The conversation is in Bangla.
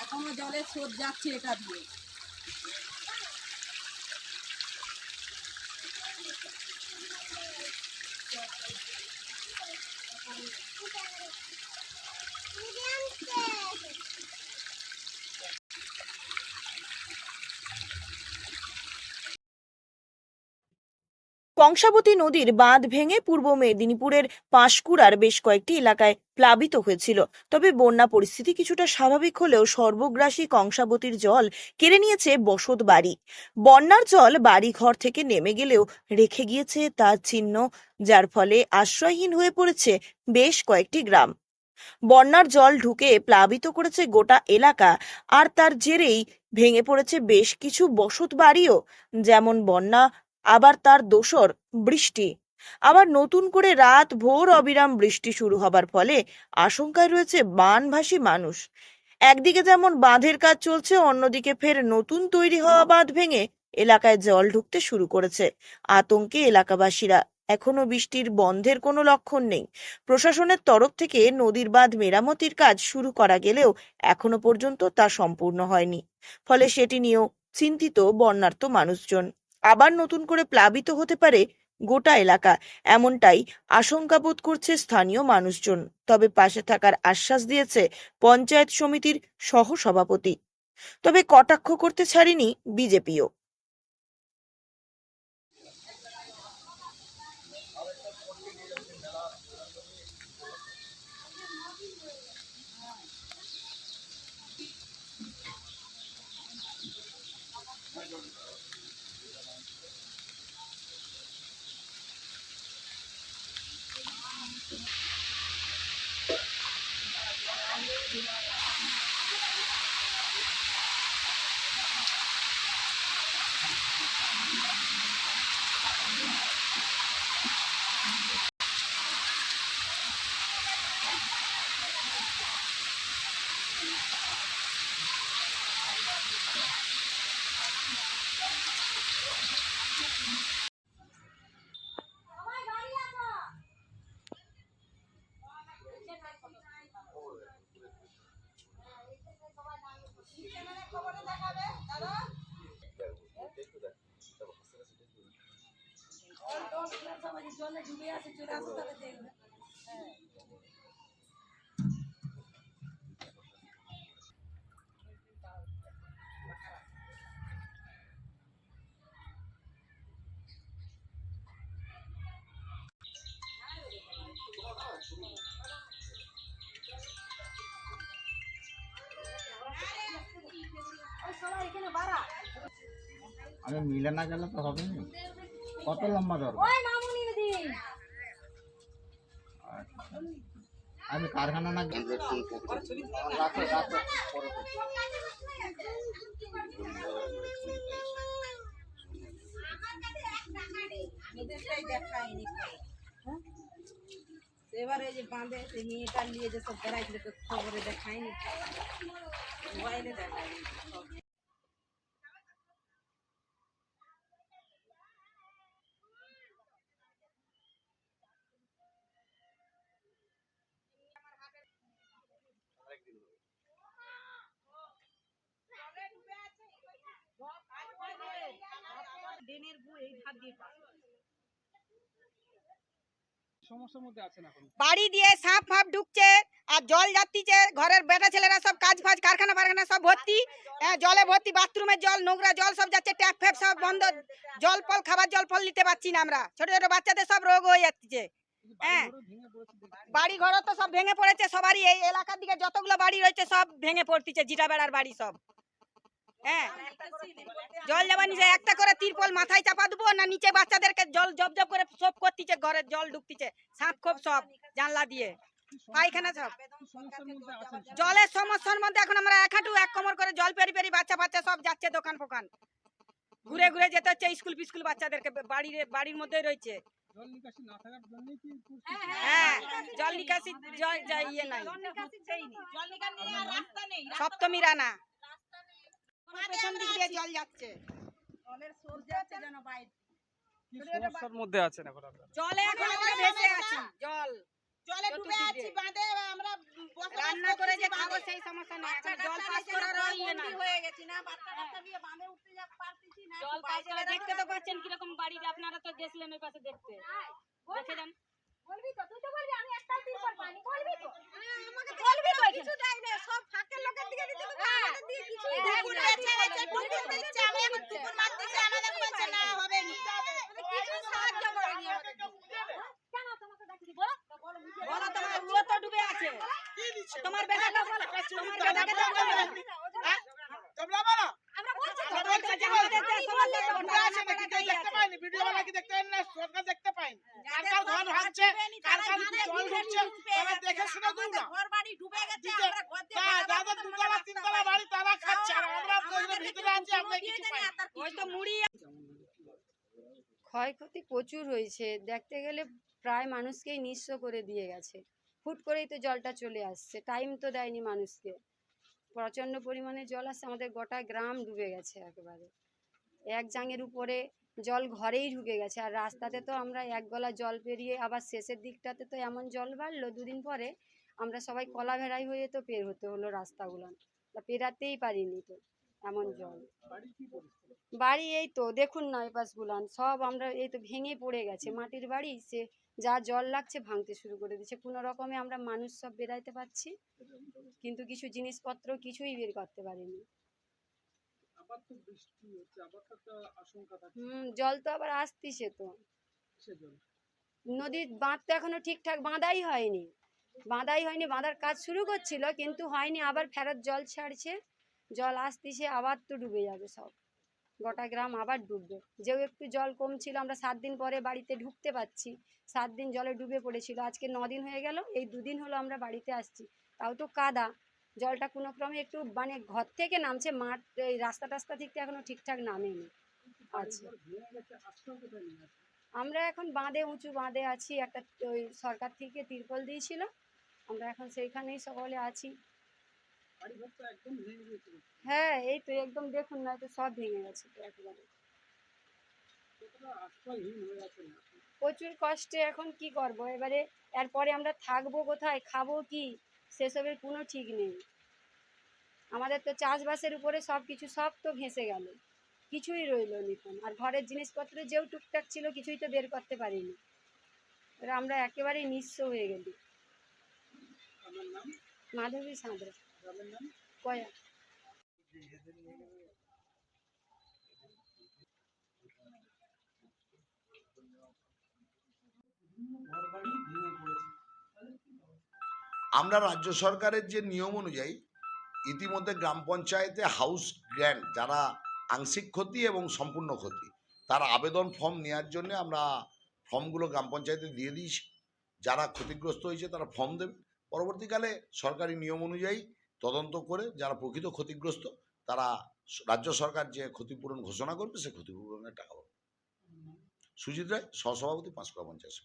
এখনো জলের স্রোত যাচ্ছে এটা দিয়ে। কংসাবতী নদীর বাঁধ ভেঙে পূর্ব মেদিনীপুরের পাঁশকুড়ার বেশ কয়েকটি এলাকায় প্লাবিত হয়েছিল। তবে বন্যা পরিস্থিতি কিছুটা স্বাভাবিক হলেও সর্বগ্রাসী কংসাবতীর জল কেড়ে নিয়েছে বসত বাড়ি। বন্যার জল বাড়ি ঘর থেকে নেমে গেলেও রেখে গিয়েছে তার চিহ্ন, যার ফলে আশ্রয়হীন হয়ে পড়েছে বেশ কয়েকটি গ্রাম। বন্যার জল ঢুকে প্লাবিত করেছে গোটা এলাকা, আর তার জেরেই ভেঙে পড়েছে বেশ কিছু বসত বাড়িও। যেমন বন্যা, আবার তার দোসর বৃষ্টি। আবার নতুন করে রাত ভোর অবিরাম বৃষ্টি শুরু হবার ফলে আশঙ্কায় রয়েছে বানভাসী মানুষ। একদিকে যেমন বাঁধের কাজ চলছে, অন্যদিকে ফের নতুন তৈরি হওয়া বাঁধ ভেঙে এলাকায় জল ঢুকতে শুরু করেছে। আতঙ্কে এলাকাবাসীরা। এখনো বৃষ্টির বন্ধের কোনো লক্ষণ নেই। প্রশাসনের তরফ থেকে নদীর বাঁধ মেরামতির কাজ শুরু করা গেলেও এখনো পর্যন্ত তা সম্পূর্ণ হয়নি। ফলে সেটি নিয়েও চিন্তিত বন্যার্ত মানুষজন। আবার নতুন করে প্লাবিত হতে পারে গোটা এলাকা, এমনটাই আশঙ্কা বোধ করছে স্থানীয় মানুষজন। তবে পাশে থাকার আশ্বাস দিয়েছে পঞ্চায়েত সমিতির সহসভাপতি। তবে কটাক্ষ করতে ছাড়েনি বিজেপিও। আমি মিলে না গেলে তো হবে না। কত লম্বা ধরবো? আমি কারখানা না গেলে এবারে যে বাঁধে মেয়েটা নিয়ে যে সব বেড়াইছিল তো খবরে দেখায়নি, মোবাইলে দেখায়নি। বাড়ি দিয়ে সাপ ফাপ ঢুকছে আর জল যাচ্ছে, ঘরের বেটা ছেলেরা সব কাজ ফাজ কারখানা ফারখানা সব ভর্তি, জলে ভর্তি, বাথরুমের জল, নোংরা জল সব যাচ্ছে, ট্যাপ ফ্যাপ সব বন্ধ, জল ফল খাবার জল ফল নিতে পারছি না আমরা। ছোট ছোট বাচ্চাদের সব রোগ হয়ে যাচ্ছে। হ্যাঁ, বাড়ি ঘর তো সব ভেঙে পড়েছে সবারই। এই এলাকার দিকে যতগুলো বাড়ি রয়েছে সব ভেঙে পড়তেছে, জিটা বেড়ার বাড়ি সব। হ্যাঁ, জল যাবার নিচে একটা করে তিরপল মাথায় চাপা দেবো না, নিচে বাচ্চাদেরকে জল জব জব করে সব করতেছে, ঘরে জল ঢুকতেছে, সাপ খোপ সব জানলা দিয়ে, পায়খানা সব। জলের সমস্যার মধ্যে এখন আমরা এক হাঁটু এক কোমর করে জল পেরি পেরি বাচ্চা বাচ্চা সব যাচ্ছে দোকান ফোকান, ঘুরে ঘুরে যেতে হচ্ছে স্কুল ফিস্কুল, বাচ্চাদেরকে বাড়ির মধ্যেই রয়েছে। হ্যাঁ জল নিকাশি ইয়ে নাই সপ্তমী রানা পেছন দিক দিয়ে জল যাচ্ছে জলের সোর্স যাচ্ছে যেন বাইরে সমস্যার মধ্যে আছেন এখন আপনারা? জলে এখন আমরা ভেসে আছি জল জলে ডুবে আছি বাঁধে আমরা রান্না করে যে খাবো সেই সমস্যা নেই এখন জল পাস করার ইয়ে নাই হয়ে গেছি না বাচ্চা কাচ্চা নিয়ে বাঁধে উঠতে পারতেছি না জল পাস করে দেখতে তো পাচ্ছেন কিরকম বাড়ি আপনারা তো গেছিলেন ওই পাশে দেখতে দেখে যান বলবি তো তুই তো বলবি আমি একটা দিন পর পানি বলবি তো আমাকে বলবি তো কিছু দেয় না সব ফাঁকের লোকের দিকে দিতে তো আমাদের দিকে কিছুই দেয় না টুকুর দিচ্ছে আমি এখন টুকুর মারতেছি আমাদের বলছে না হবে না কিছু সাহায্য করেনি কেন তোমাকে ডাকি বলো বলো তোমার ও তো ডুবে আছে তোমার বেটাকে বলো তোমার বেটাকে তো বলো তোমরা বলো আমরা বলছি তো আমাদের যে সমস্যা তো আমরা আছে নাকি কেউ দেখতে পাইনি ভিডিও বালা কি দেখতে পাইনি না সরকার দেখতে পাইনি কার ঘর ভাঙছে কার জল ঢুকছে তারা দেখে শুনে দেব না ঘর বাড়ি ডুবে গেছে আমরা ঘর দিয়ে যাদের দুতলা তিনতলা বাড়ি তারা খাচ্ছে আর আমরা তো ভিতরে আছি আমরা কিছু পাই না। ওই তো মুড়ি ক্ষয়ক্ষতি প্রচুর হয়েছে দেখতে গেলে প্রায় মানুষকেই নিঃস্ব করে দিয়ে গেছে হুট করেই তো জলটা চলে আসছে টাইম তো দেয়নি মানুষকে প্রচণ্ড পরিমাণে জল আসছে আমাদের গোটা গ্রাম ডুবে গেছে একেবারে এক জাঙের উপরে জল ঘরেই ঢুকে গেছে আর রাস্তাতে তো আমরা এক গলা জল পেরিয়ে আবার শেষের দিকটাতে তো এমন জল বাড়লো দুদিন পরে আমরা সবাই কলা ভেড়াই হয়ে তো পের হতে হলো রাস্তাগুলো পেরাতেই পারিনি তো এমন জল বাড়ি এই তো দেখুন না এই পাশগুলান সব আমরা এই তো ভেঙে পড়ে গেছে মাটির বাড়ি সে যা জল লাগছে ভাঙতে শুরু করে দিচ্ছে কোনো রকমে আমরা মানুষ সব বেরাইতে পারছি কিন্তু কিছু জিনিসপত্র কিছুই বের করতে পারিনি জল তো আবার আসতিছে তো নদীর বাঁধ তো এখনো ঠিকঠাক বাঁধাই হয়নি বাঁধার কাজ শুরু করছিল কিন্তু হয়নি আবার ফেরত জল ছাড়ছে জল আসতিছে আবার তো ডুবে যাবে সব গোটা গ্রাম আবার ডুববে যেও একটু জল কম ছিল আমরা 7 দিন পরে বাড়িতে ঢুকতে পারছি 7 দিন জলে ডুবে পড়েছিল আজকে 9 দিন হয়ে গেল এই 2 দিন হলো আমরা বাড়িতে আসছি তাও তো কাদা জলটা কোনো ক্রমে একটু মানে ঘর থেকে নামছে মাঠ এই রাস্তা থেকে এখনো ঠিকঠাক নামেনি আচ্ছা আমরা এখন বাঁধে উঁচু বাঁধে আছি একটা ওই সরকার থেকে তিরপল দিয়েছিল আমরা এখন সেইখানেই সকলে আছি হ্যাঁ এই তো একদম দেখুন না তো সব ভেঙে গেছে তো একেবারে প্রচুর কষ্টে এখন কি করব এবারে এরপরে আমরা থাকবো কোথায় খাবো কি সেসবের কোনো ঠিক নেই আমাদের তো চাষবাসের উপরে সব কিছু সব তো ভেসে গেল কিছুই রইলো নিখন আর ঘরের জিনিসপত্র যেও টুকটাক ছিল কিছুই তো বের করতে পারিনি এবার আমরা একেবারেই নিঃস্ব হয়ে গেলি মাধবী সাঁতরা কয়া আমরা রাজ্য সরকারের যে নিয়ম অনুযায়ী ইতিমধ্যে গ্রাম পঞ্চায়েতে হাউস গ্র্যান্ট যারা আংশিক ক্ষতি এবং সম্পূর্ণ ক্ষতি তার আবেদন ফর্ম নেওয়ার জন্য আমরা ফর্মগুলো গ্রাম পঞ্চায়েতে দিয়ে দিয়েছি যারা ক্ষতিগ্রস্ত হয়েছে তারা ফর্ম দেবে পরবর্তীকালে সরকারি নিয়ম অনুযায়ী তদন্ত করে যারা প্রকৃত ক্ষতিগ্রস্ত তারা রাজ্য সরকার যে ক্ষতিপূরণ ঘোষণা করবে সে ক্ষতিপূরণের টাকা পাবে। সুজিত রায়, সহসভাপতি, পাঁশকুড়া পঞ্চায়েত।